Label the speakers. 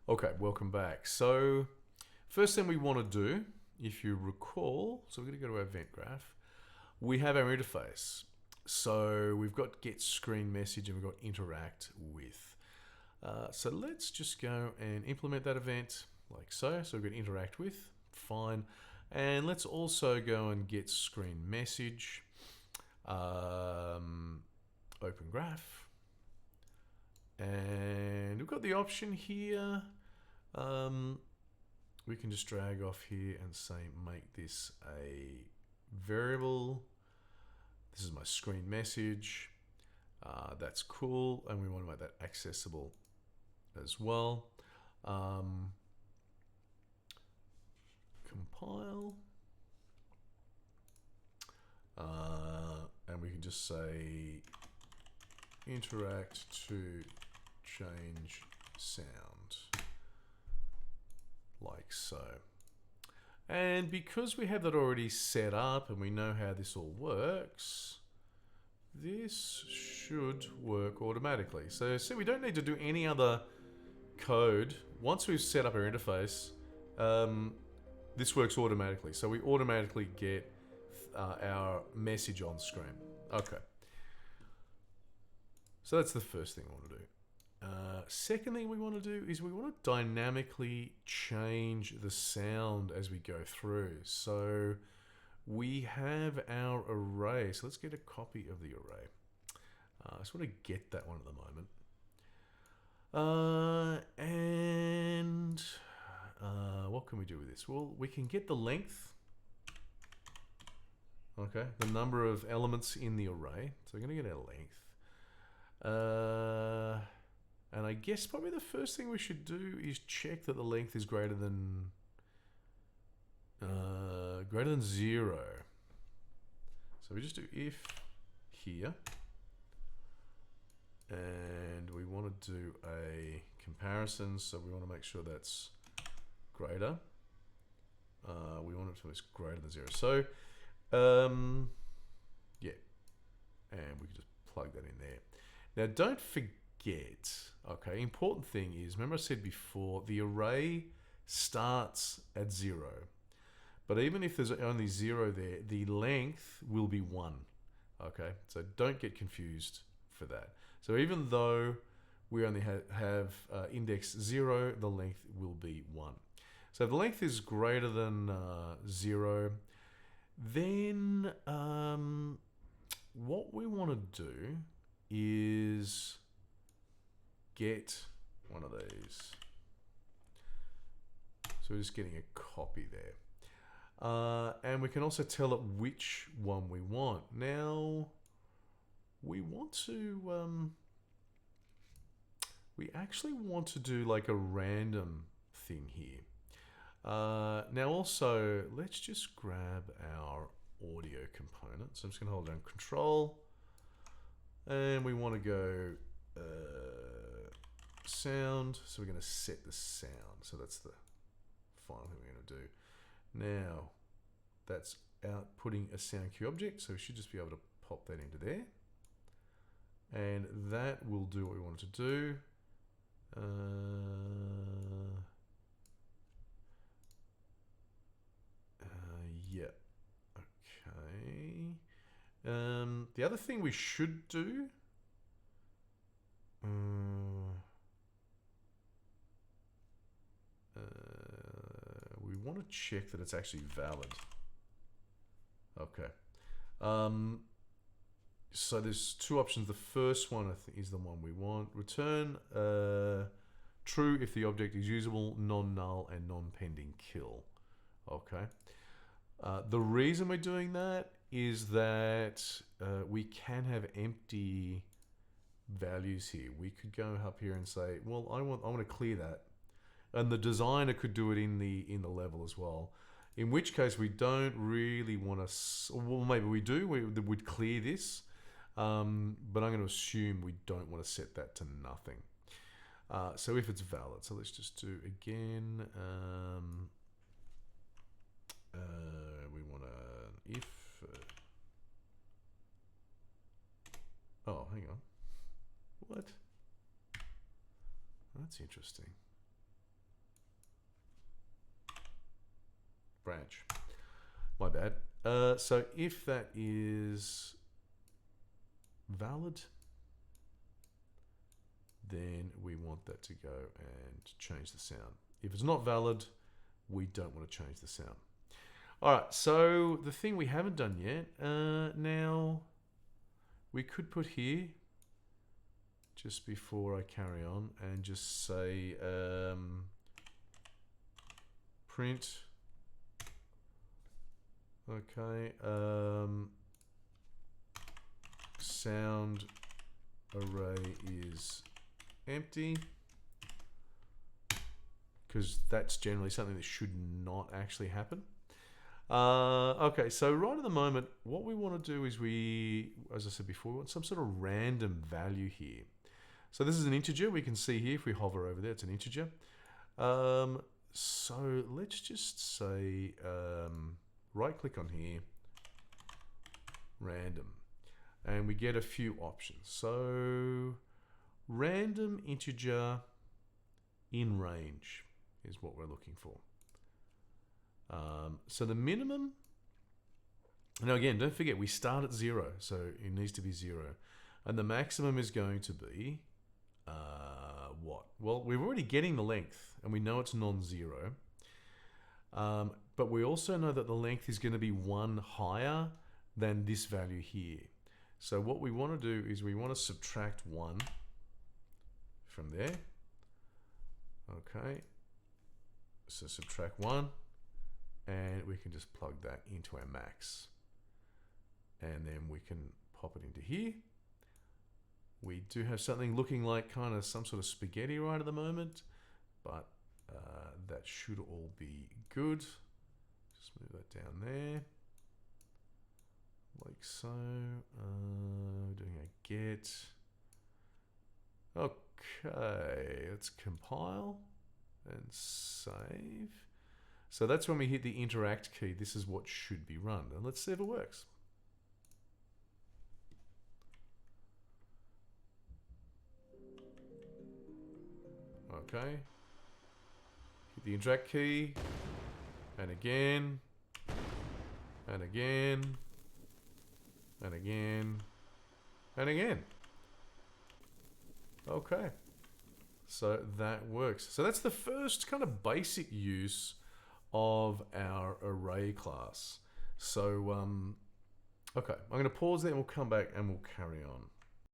Speaker 1: Okay, welcome back. So first thing we want to do, if you recall, so we're going to go to our event graph. We have our interface. So we've got get screen message and we've got interact with. So let's just go and implement that event like so. So we've got interact with, fine. And let's also go and get screen message, open graph. And we've got the option here. We can just drag off here and say make this a variable. This is my screen message. That's cool, and we want to make that accessible as well. Compile, and we can just say interact to change sound, like so. And because we have that already set up and we know how this all works, this should work automatically. So see, we don't need to do any other code. Once we've set up our interface, this works automatically. So we automatically get our message on screen. Okay. So that's the first thing we want to do. Second thing we want to do is we want to dynamically change the sound as we go through. So we have our array. So let's get a copy of the array. I just want to get that one at the moment. And what can we do with this? Well, we can get the length. Okay, the number of elements in the array. So we're going to get our length. And I guess probably the first thing we should do is check that the length is greater than 0. So we just do if here, and we want to do a comparison. So we want to make sure that's greater. We want it to be greater than 0. So yeah, and we can just plug that in there. Now don't forget. Okay, important thing is, remember I said before, the array starts at 0. But even if there's only 0 there, the length will be 1. Okay, so don't get confused for that. So even though we only have index 0, the length will be 1. So if the length is greater than 0, then what we want to do is get one of these. So we're just getting a copy there. And we can also tell it which one we want. Now, we want to, we actually want to do like a random thing here. Now also, let's just grab our audio component. So I'm just gonna hold down Control, and we want to go sound. So we're going to set the sound. So that's the final thing we're going to do. Now that's outputting a sound cue object. So we should just be able to pop that into there. And that will do what we want it to do. Yeah. Okay. The other thing we should do, we want to check that it's actually valid. Okay. So there's two options. The first one is the one we want. Return true if the object is usable, non-null, and non-pending kill. Okay. The reason we're doing that is that we can have empty values here. We could go up here and say, well, I want to clear that, and the designer could do it in the level as well. In which case, we don't really want to. Well, maybe we do. We'd clear this, but I'm going to assume we don't want to set that to nothing. So if it's valid, so let's just do again. We want to if. Oh, hang on. What? That's interesting. branch. My bad. So if that is valid, then we want that to go and change the sound. If it's not valid, we don't want to change the sound. All right, so the thing we haven't done yet, now we could put here, just before I carry on, and just say print, okay, sound array is empty, because that's generally something that should not actually happen. Okay, so right at the moment, what we want to do is as I said before, we want some sort of random value here. So this is an integer. We can see here, if we hover over there, it's an integer. So let's just say, right click on here, random, and we get a few options. So random integer in range is what we're looking for. So the minimum, now again, don't forget we start at 0, so it needs to be 0. And the maximum is going to be, what? Well, we're already getting the length, and we know it's non-zero. But we also know that the length is going to be 1 higher than this value here. So what we want to do is we want to subtract 1 from there. Okay. So subtract 1. And we can just plug that into our max. And then we can pop it into here. We do have something looking like kind of some sort of spaghetti right at the moment, but that should all be good. Just move that down there. Like so. Doing a get. Okay, let's compile and save. So that's when we hit the interact key. This is what should be run. And let's see if it works. Okay. Hit the interact key. And again. And again. And again. And again. Okay. So that works. So that's the first kind of basic use of our array class. So, okay, I'm going to pause there and we'll come back and we'll carry on.